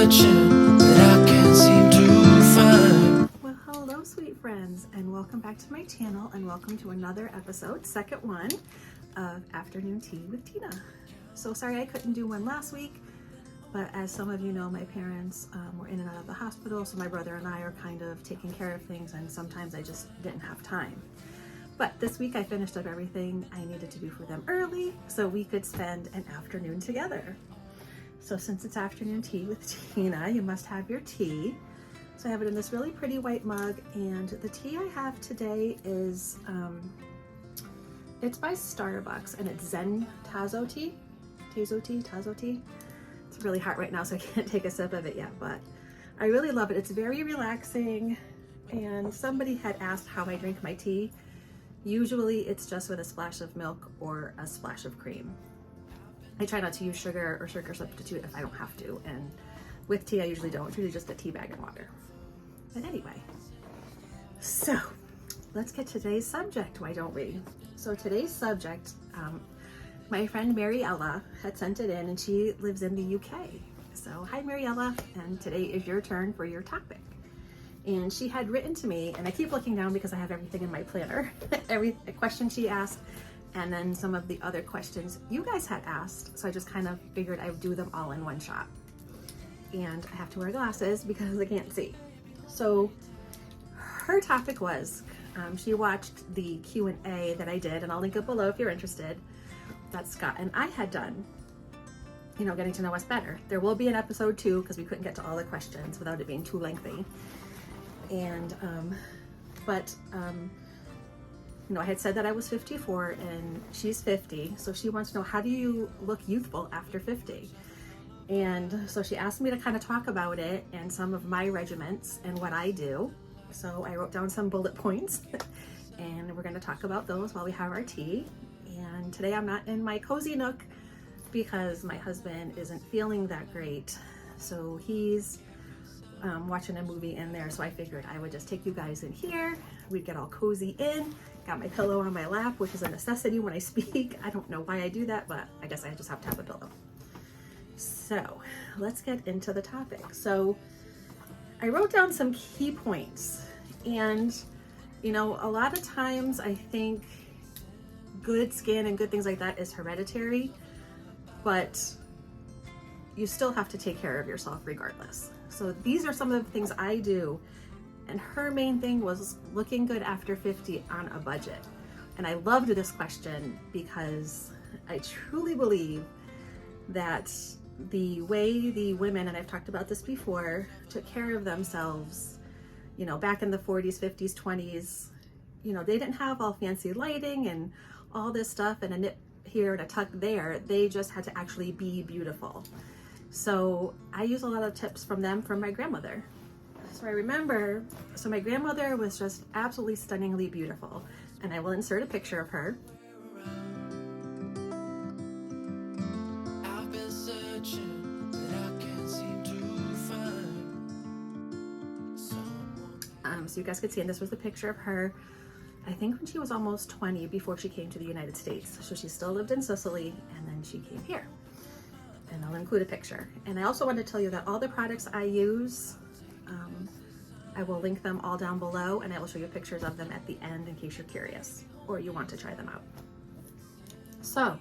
searching, but I can't seem to find. Well, hello sweet friends, and welcome back to my channel, and welcome to another episode, second one of Afternoon Tea with Tina. So sorry I couldn't do one last week, but as some of you know, my parents were in and out of the hospital, so my brother and I are kind of taking care of things, and sometimes I just didn't have time. But this week I finished up everything I needed to do for them early so we could spend an afternoon together. So since it's afternoon tea with Tina, you must have your tea. So I have it in this really pretty white mug, and the tea I have today is, it's by Starbucks, and it's Zen Tazo tea. Tazo tea. It's really hot right now, so I can't take a sip of it yet, but I really love it. It's very relaxing, and somebody had asked how I drink my tea. Usually it's just with a splash of milk or a splash of cream. I try not to use sugar or sugar substitute if I don't have to, and with tea I usually don't. It's usually just a tea bag and water. But anyway, so let's get to today's subject, why don't we? So today's subject, my friend Mariella had sent it in, and she lives in the UK. So hi Mariella, and today is your turn for your topic. And she had written to me, and I keep looking down because I have everything in my planner, every question she asked, and then some of the other questions you guys had asked. So I just kind of figured I would do them all in one shot. And I have to wear glasses because I can't see. So her topic was, she watched the Q&A that I did, and I'll link it below if you're interested, that Scott and I had done, you know, getting to know us better. There will be an episode 2 because we couldn't get to all the questions without it being too lengthy. And, you know, I had said that I was 54 and she's 50. So she wants to know, how do you look youthful after 50? And so she asked me to kind of talk about it and some of my regimens and what I do. So I wrote down some bullet points and we're going to talk about those while we have our tea. And today I'm not in my cozy nook because my husband isn't feeling that great. So he's watching a movie in there, so I figured I would just take you guys in here. We'd get all cozy in. Got my pillow on my lap, which is a necessity when I speak. I don't know why I do that, but I guess I just have to have a pillow. So let's get into the topic. So I wrote down some key points, and you know, a lot of times I think good skin and good things like that is hereditary, but you still have to take care of yourself regardless. So these are some of the things I do, and her main thing was looking good after 50 on a budget. And I loved this question because I truly believe that the way the women, and I've talked about this before, took care of themselves, you know, back in the 40s, 50s, 20s, you know, they didn't have all fancy lighting and all this stuff and a nip here and a tuck there. They just had to actually be beautiful. So I use a lot of tips from them from my grandmother. So I remember, so my grandmother was just absolutely stunningly beautiful, and I will insert a picture of her. I've been searching, but I can't seem to find someone. So you guys could see, and this was the picture of her, I think when she was almost 20 before she came to the United States. So she still lived in Sicily, and then she came here. And I'll include a picture. And I also want to tell you that all the products I use, I will link them all down below, and I will show you pictures of them at the end in case you're curious or you want to try them out. So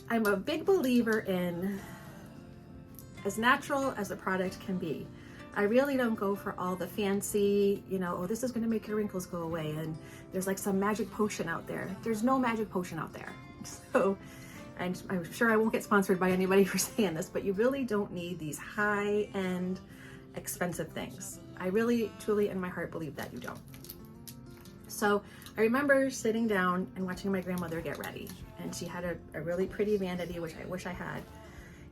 I'm a big believer in as natural as a product can be. I really don't go for all the fancy, you know, oh, this is going to make your wrinkles go away, and there's like some magic potion out there. There's no magic potion out there. So and I'm sure I won't get sponsored by anybody for saying this, but you really don't need these high-end, expensive things. I really, truly, in my heart, believe that you don't. So I remember sitting down and watching my grandmother get ready, and she had a really pretty vanity, which I wish I had.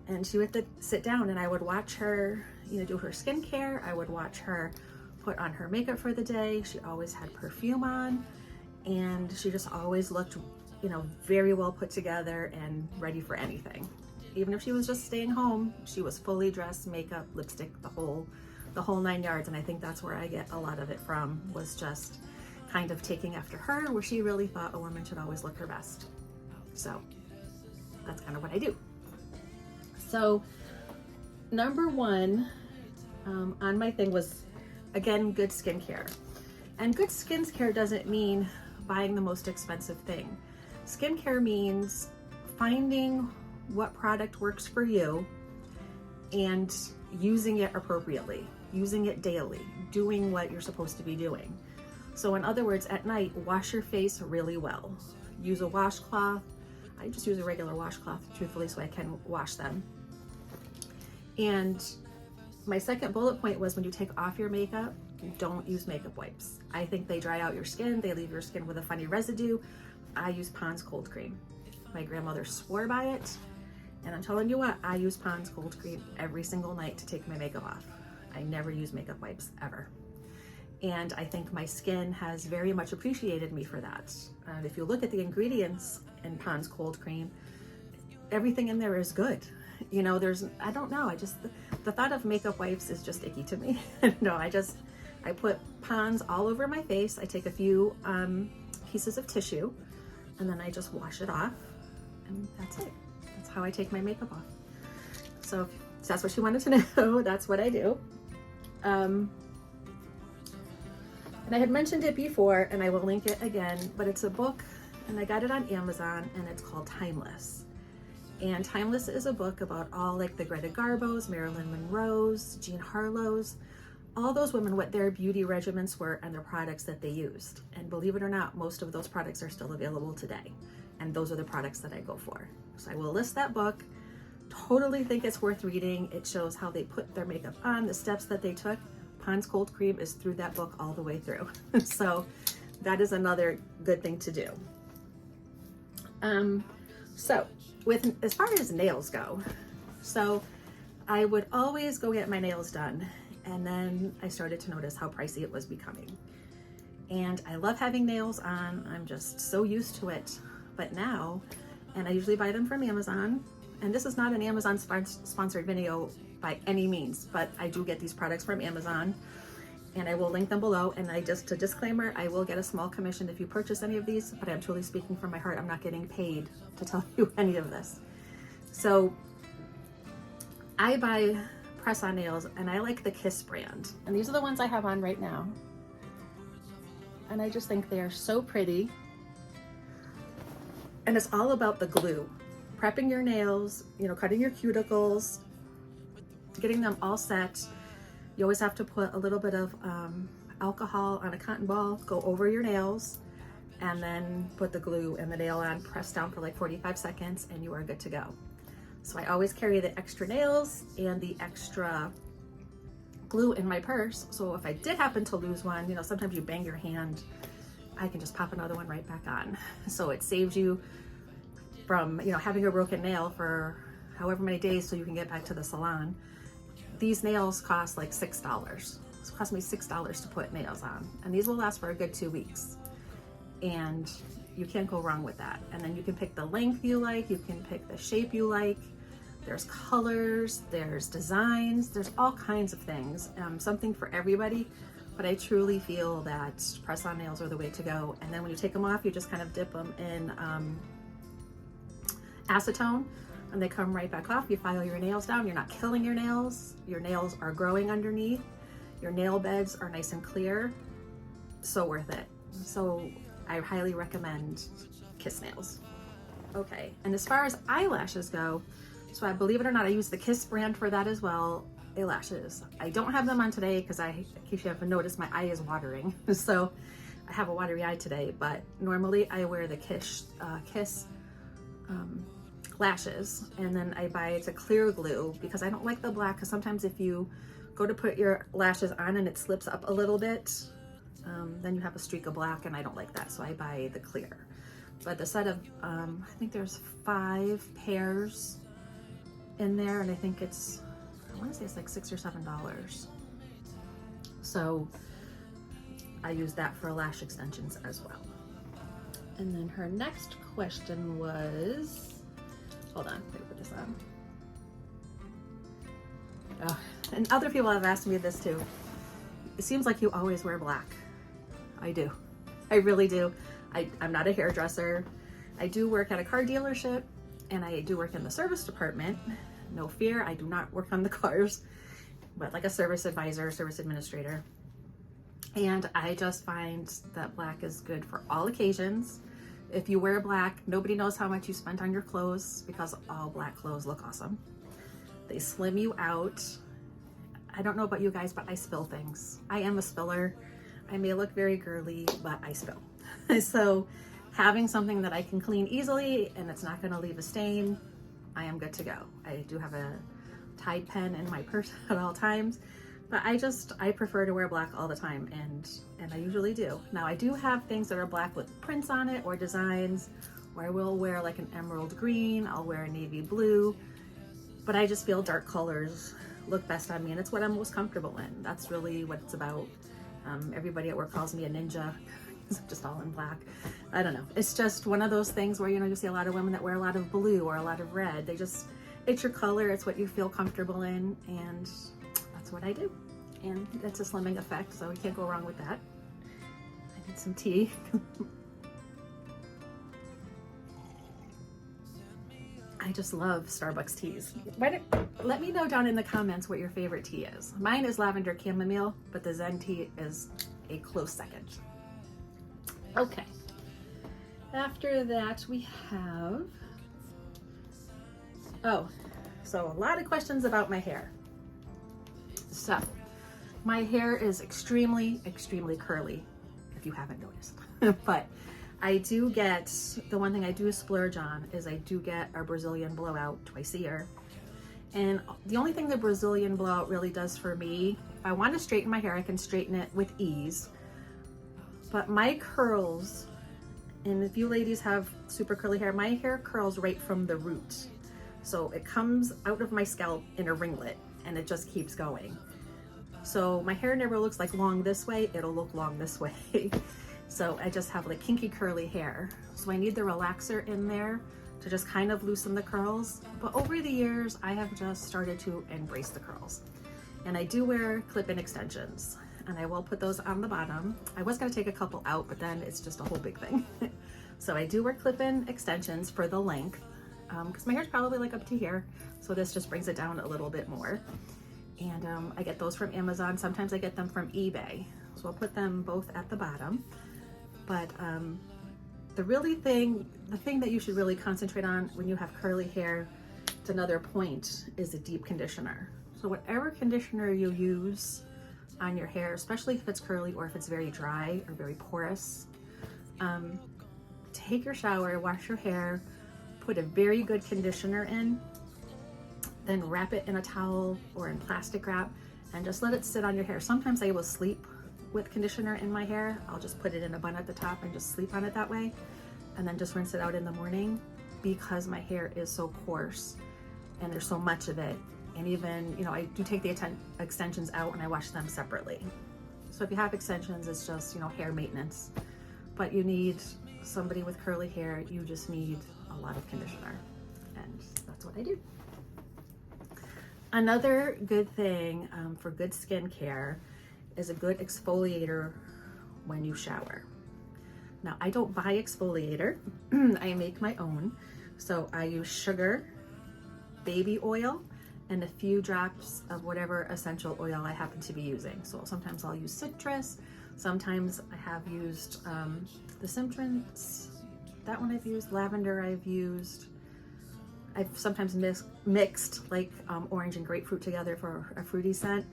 And she would sit down, and I would watch her, you know, do her skincare. I would watch her put on her makeup for the day. She always had perfume on, and she just always looked, you know, very well put together and ready for anything. Even if she was just staying home, she was fully dressed, makeup, lipstick, the whole 9 yards. And I think that's where I get a lot of it from, was just kind of taking after her, where she really thought a woman should always look her best. So that's kind of what I do. So number one on my thing was, again, good skincare. And good skincare doesn't mean buying the most expensive thing. Skincare means finding what product works for you and using it appropriately, using it daily, doing what you're supposed to be doing. So in other words, at night, wash your face really well. Use a washcloth. I just use a regular washcloth, truthfully, so I can wash them. And my second bullet point was, when you take off your makeup, don't use makeup wipes. I think they dry out your skin. They leave your skin with a funny residue. I use Pond's cold cream. My grandmother swore by it. And I'm telling you what, I use Pond's cold cream every single night to take my makeup off. I never use makeup wipes, ever. And I think my skin has very much appreciated me for that. And if you look at the ingredients in Pond's cold cream, everything in there is good. You know, I don't know, the thought of makeup wipes is just icky to me. No, I put Pond's all over my face. I take a few pieces of tissue and then I just wash it off, and that's it. That's how I take my makeup off. So if that's what you wanted to know, that's what I do. And I had mentioned it before, and I will link it again, but it's a book, and I got it on Amazon, and it's called Timeless. And Timeless is a book about all, like, the Greta Garbos, Marilyn Monroe's, Jean Harlow's, all those women, what their beauty regimens were and their products that they used. And believe it or not, most of those products are still available today. And those are the products that I go for. So I will list that book. Totally think it's worth reading. It shows how they put their makeup on, the steps that they took. Pond's cold cream is through that book all the way through. So that is another good thing to do. So as far as nails go, so I would always go get my nails done, and then I started to notice how pricey it was becoming. And I love having nails on. I'm just so used to it. But now, and I usually buy them from Amazon, and this is not an Amazon sponsored video by any means, but I do get these products from Amazon, and I will link them below. And just a disclaimer, I will get a small commission if you purchase any of these, but I'm truly speaking from my heart. I'm not getting paid to tell you any of this. So I buy press-on nails, and I like the Kiss brand, and these are the ones I have on right now, and I just think they are so pretty. And it's all about the glue, prepping your nails, you know, cutting your cuticles, getting them all set. You always have to put a little bit of alcohol on a cotton ball, go over your nails, and then put the glue and the nail on, press down for like 45 seconds, and you are good to go. So I always carry the extra nails and the extra glue in my purse. So if I did happen to lose one, you know, sometimes you bang your hand, I can just pop another one right back on. So it saves you from, you know, having a broken nail for however many days so you can get back to the salon. These nails cost like $6. It cost me $6 to put nails on, and these will last for a good 2 weeks. And you can't go wrong with that. And then you can pick the length you like, you can pick the shape you like. There's colors, there's designs, there's all kinds of things, something for everybody. But I truly feel that press-on nails are the way to go. And then when you take them off, you just kind of dip them in acetone, and they come right back off. You file your nails down. You're not killing your nails. Your nails are growing underneath. Your nail beds are nice and clear. So worth it. So I highly recommend Kiss nails. Okay, and as far as eyelashes go, so I believe it or not, I use the Kiss brand for that as well. Eyelashes. I don't have them on today because in case you haven't noticed, my eye is watering. So I have a watery eye today, but normally I wear the Kiss lashes, and then I buy it's a clear glue because I don't like the black, because sometimes if you go to put your lashes on and it slips up a little bit, then you have a streak of black, and I don't like that, so I buy the clear. But the set of I think there's 5 pairs in there, and I think I want to say it's like $6 or $7. So I use that for lash extensions as well. And then her next question was, hold on, let me put this on. Oh, and other people have asked me this too. It seems like you always wear black. I do. I really do. I'm not a hairdresser. I do work at a car dealership, and I do work in the service department. No fear, I do not work on the cars, but like a service advisor, service administrator. And I just find that black is good for all occasions. If you wear black, nobody knows how much you spent on your clothes because all black clothes look awesome. They slim you out. I don't know about you guys, but I spill things. I am a spiller. I may look very girly, but I spill. So having something that I can clean easily and it's not gonna leave a stain, I am good to go. I do have a Tide pen in my purse at all times, but I prefer to wear black all the time, and I usually do. Now I do have things that are black with prints on it or designs, or I will wear like an emerald green, I'll wear a navy blue, but I just feel dark colors look best on me, and it's what I'm most comfortable in. That's really what it's about. Everybody at work calls me a ninja because I'm just all in black. I don't know. It's just one of those things where, you know, you see a lot of women that wear a lot of blue or a lot of red. It's your color, it's what you feel comfortable in, and that's what I do. And it's a slimming effect, so you can't go wrong with that. I need some tea. I just love Starbucks teas. Let me know down in the comments what your favorite tea is. Mine is lavender chamomile, but the Zen tea is a close second. Okay. After that, we have, so a lot of questions about my hair. So, my hair is extremely, extremely curly, if you haven't noticed. But I do get, the one thing I do splurge on is I do get a Brazilian blowout twice a year. And the only thing the Brazilian blowout really does for me, if I want to straighten my hair, I can straighten it with ease. But my curls, and if you ladies have super curly hair, my hair curls right from the root. So it comes out of my scalp in a ringlet and it just keeps going. So my hair never looks like long this way, it'll look long this way. So I just have like kinky curly hair. So I need the relaxer in there to just kind of loosen the curls. But over the years, I have just started to embrace the curls. And I do wear clip-in extensions, and I will put those on the bottom. I was gonna take a couple out, but then it's just a whole big thing. So I do wear clip-in extensions for the length, because my hair's probably like up to here. So this just brings it down a little bit more. And I get those from Amazon. Sometimes I get them from eBay. So I'll put them both at the bottom. But the thing that you should really concentrate on when you have curly hair, it's another point, is a deep conditioner. So whatever conditioner you use on your hair, especially if it's curly or if it's very dry or very porous, take your shower, wash your hair, put a very good conditioner in, then wrap it in a towel or in plastic wrap and just let it sit on your hair. Sometimes I will sleep with conditioner in my hair. I'll just put it in a bun at the top and just sleep on it that way, and then just rinse it out in the morning, because my hair is so coarse and there's so much of it. And even, you know, I do take the extensions out and I wash them separately. So if you have extensions, it's just, you know, hair maintenance. But you need somebody with curly hair, you just need a lot of conditioner, and that's what I do. Another good thing for good skincare is a good exfoliator when you shower. Now, I don't buy exfoliator, I make my own. So I use sugar, baby oil, and a few drops of whatever essential oil I happen to be using. So sometimes I'll use citrus, sometimes I have used the Simptrons, that one I've used, lavender I've used. I've sometimes mixed like orange and grapefruit together for a fruity scent.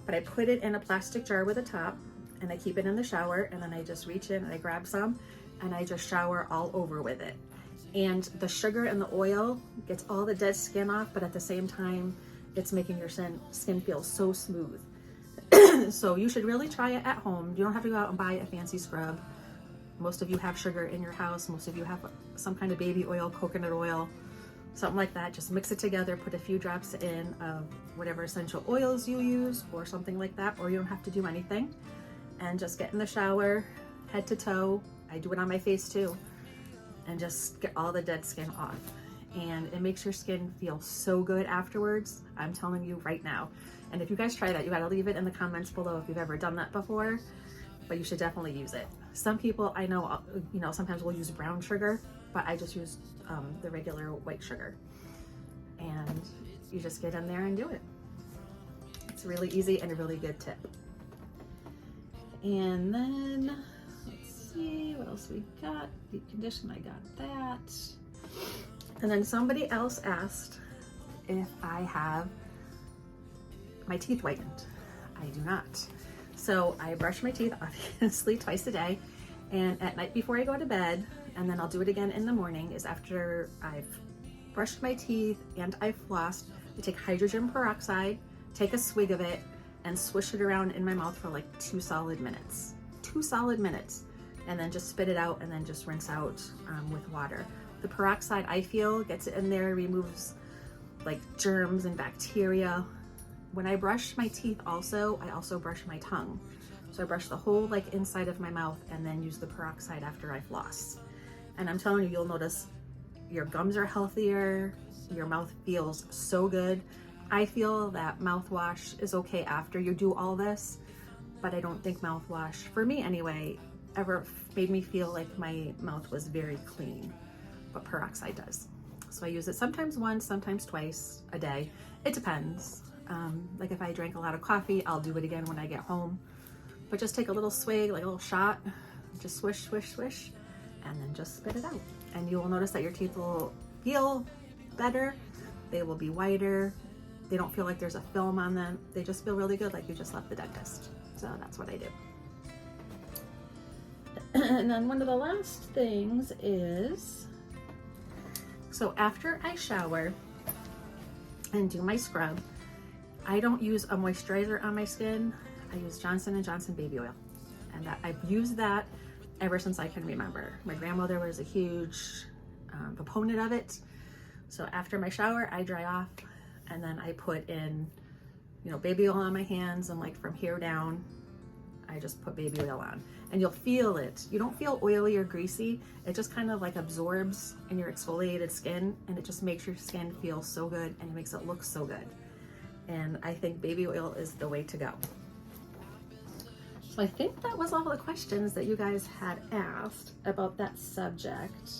But I put it in a plastic jar with a top, and I keep it in the shower, and then I just reach in and I grab some and I just shower all over with it. And the sugar and the oil gets all the dead skin off, but at the same time, it's making your skin feel so smooth. So you should really try it at home. You don't have to go out and buy a fancy scrub. Most of you have sugar in your house. Most of you have some kind of baby oil, coconut oil, something like that. Just mix it together, put a few drops in of whatever essential oils you use or something like that, or you don't have to do anything. And just get in the shower, head to toe. I do it on my face too. And just get all the dead skin off. And it makes your skin feel so good afterwards. I'm telling you right now. And if you guys try that, you gotta leave it in the comments below if you've ever done that before, but you should definitely use it. Some people I know, you know, sometimes will use brown sugar. but I just use the regular white sugar. And you just get in there and do it. It's really easy and a really good tip. And then, let's see, what else we got? Deep condition, I got that. And then somebody else asked if I have my teeth whitened. I do not. So I brush my teeth obviously twice a day, and at night before I go to bed, and then I'll do it again in the morning, is after I've brushed my teeth and I've flossed, I take hydrogen peroxide, take a swig of it, and swish it around in my mouth for like 2 solid minutes. 2 solid minutes. And then just spit it out and then just rinse out with water. The peroxide, I feel, gets it in there, removes like germs and bacteria. When I brush my teeth also, I also brush my tongue. So I brush the whole like inside of my mouth and then use the peroxide after I floss. And I'm telling you, you'll notice your gums are healthier, your mouth feels so good. I feel that mouthwash is okay after you do all this, but I don't think mouthwash, for me anyway, ever made me feel like my mouth was very clean, but peroxide does. So I use it sometimes once, sometimes twice a day. It depends. Like if I drank a lot of coffee, I'll do it again when I get home. But just take a little swig, like a little shot, just swish, swish, swish, and then just spit it out. And you will notice that your teeth will feel better. They will be whiter. They don't feel like there's a film on them. They just feel really good, like you just left the dentist. So that's what I do. And then one of the last things is, so after I shower and do my scrub, I don't use a moisturizer on my skin. I use Johnson & Johnson baby oil. And that I've used that ever since I can remember. My grandmother was a huge proponent of it. So after my shower, I dry off and then I put in, you know, baby oil on my hands, and like from here down, I just put baby oil on. And you'll feel it. You don't feel oily or greasy. It just kind of like absorbs in your exfoliated skin, and it just makes your skin feel so good and it makes it look so good. And I think baby oil is the way to go. So I think that was all the questions that you guys had asked about that subject.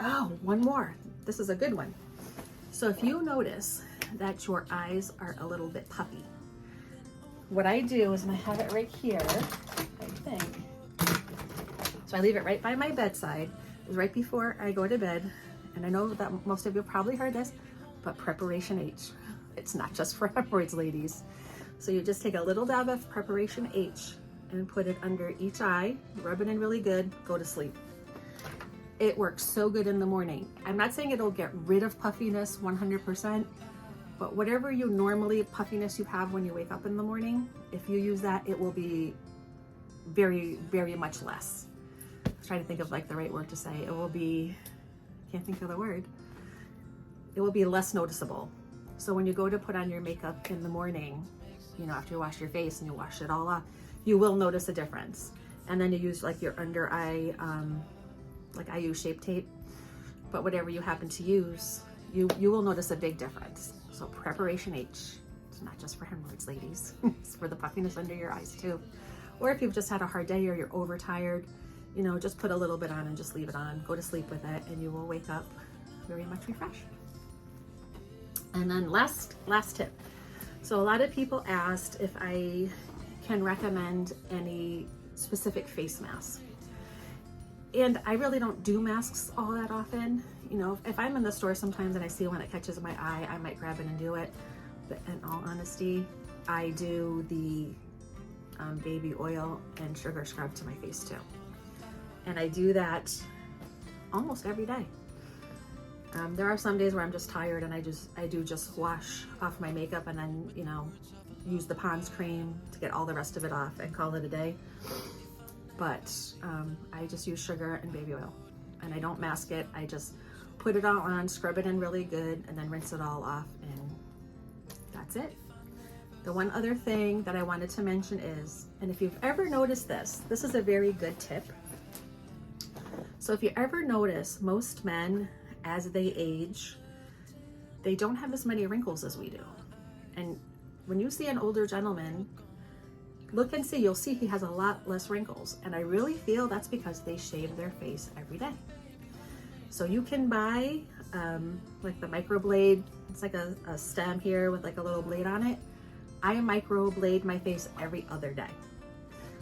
Oh, one more. This is a good one. So if you notice that your eyes are a little bit puffy, what I do is, and I have it right here, I think. So I leave it right by my bedside, right before I go to bed. And I know that most of you probably heard this, but Preparation H. It's not just for hemorrhoids, ladies. So you just take a little dab of Preparation H and put it under each eye, rub it in really good, go to sleep. It works so good in the morning. I'm not saying it'll get rid of puffiness 100%, but whatever you normally puffiness you have when you wake up in the morning, if you use that, it will be very, very much less. I was trying to think of like the right word to say. It will be, can't think of the word. It will be less noticeable. So when you go to put on your makeup in the morning, you know, after you wash your face and you wash it all off, you will notice a difference. And then you use like your under eye, like I use Shape Tape, but whatever you happen to use, you will notice a big difference. So Preparation H, it's not just for hemorrhoids, ladies. It's for the puffiness under your eyes too. Or if you've just had a hard day or you're overtired, you know, just put a little bit on and just leave it on. Go to sleep with it and you will wake up very much refreshed. And then last tip. So a lot of people asked if I can recommend any specific face mask. And I really don't do masks all that often. You know, if I'm in the store sometimes and I see one that catches my eye, I might grab it and do it. But in all honesty, I do the baby oil and sugar scrub to my face too. And I do that almost every day. There are some days where I'm just tired and I do just wash off my makeup and then, you know, use the Pond's cream to get all the rest of it off and call it a day. But I just use sugar and baby oil, and I don't mask it. I just put it all on, scrub it in really good, and then rinse it all off, and that's it. The one other thing that I wanted to mention is, and if you've ever noticed this is a very good tip. So if you ever notice, most men, as they age, they don't have as many wrinkles as we do. And when you see an older gentleman, look and see, you'll see he has a lot less wrinkles. And I really feel that's because they shave their face every day. So you can buy like the microblade. It's like a stem here with like a little blade on it. I microblade my face every other day.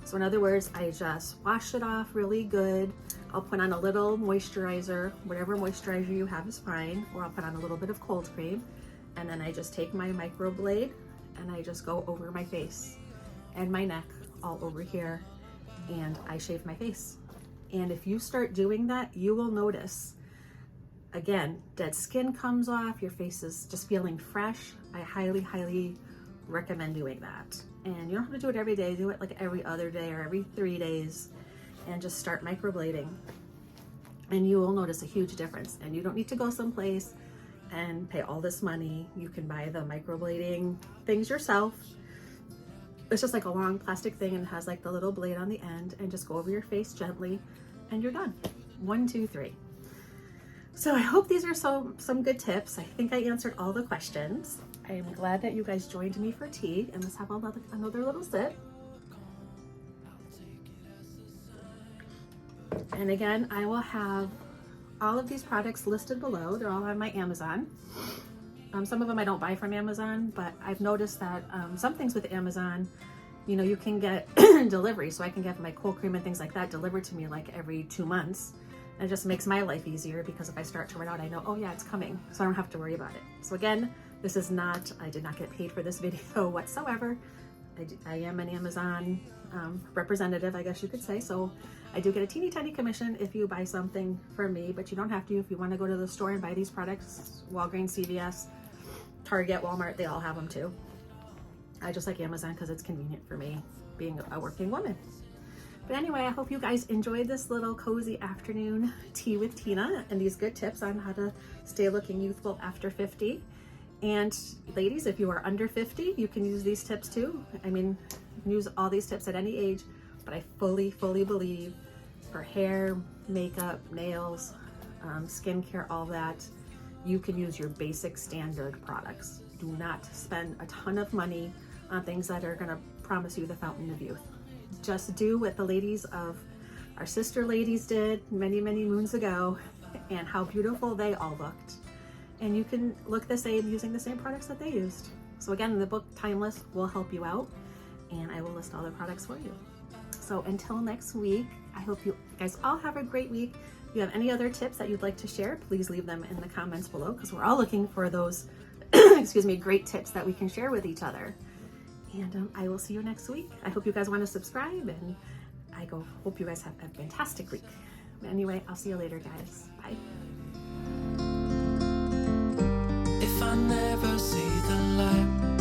So in other words, I just wash it off really good. I'll put on a little moisturizer, whatever moisturizer you have is fine, or I'll put on a little bit of cold cream, and then I just take my microblade and I just go over my face and my neck, all over here, and I shave my face. And if you start doing that, you will notice, again, dead skin comes off, your face is just feeling fresh. I highly, highly recommend doing that. And you don't have to do it every day, do it like every other day or every 3 days, and just start microblading. And you will notice a huge difference. And you don't need to go someplace and pay all this money. You can buy the microblading things yourself. It's just like a long plastic thing and it has like the little blade on the end, and just go over your face gently and you're done. 1, 2, 3. So I hope these are some good tips. I think I answered all the questions. I am glad that you guys joined me for tea, and let's have another little sip. And again, I will have all of these products listed below. They're all on my Amazon. Some of them I don't buy from Amazon, but I've noticed that some things with Amazon, you know, you can get delivery. So I can get my cold cream and things like that delivered to me like every 2 months. And it just makes my life easier, because if I start to run out, I know, oh yeah, it's coming. So I don't have to worry about it. So again, this is not, I did not get paid for this video whatsoever. I am an Amazon representative, I guess you could say. So I do get a teeny tiny commission if you buy something from me, but you don't have to. If you want to go to the store and buy these products, Walgreens, CVS, Target, Walmart, they all have them too. I just like Amazon because it's convenient for me, being a working woman. But anyway, I hope you guys enjoyed this little cozy afternoon tea with Tina and these good tips on how to stay looking youthful after 50. And ladies, if you are under 50, you can use these tips too. I mean, you can use all these tips at any age, but I fully believe for hair, makeup, nails, skincare, all that, you can use your basic standard products. Do not spend a ton of money on things that are gonna promise you the fountain of youth. Just do what the ladies of our sister ladies did many moons ago, and how beautiful they all looked. And you can look the same using the same products that they used. So again, the book Timeless will help you out, and I will list all the products for you. So until next week, I hope you guys all have a great week. If you have any other tips that you'd like to share, please leave them in the comments below, because we're all looking for those excuse me, great tips that we can share with each other. And I will see you next week. I hope you guys want to subscribe, and I hope you guys have a fantastic week. But anyway, I'll see you later, guys. Bye. If I never see the light,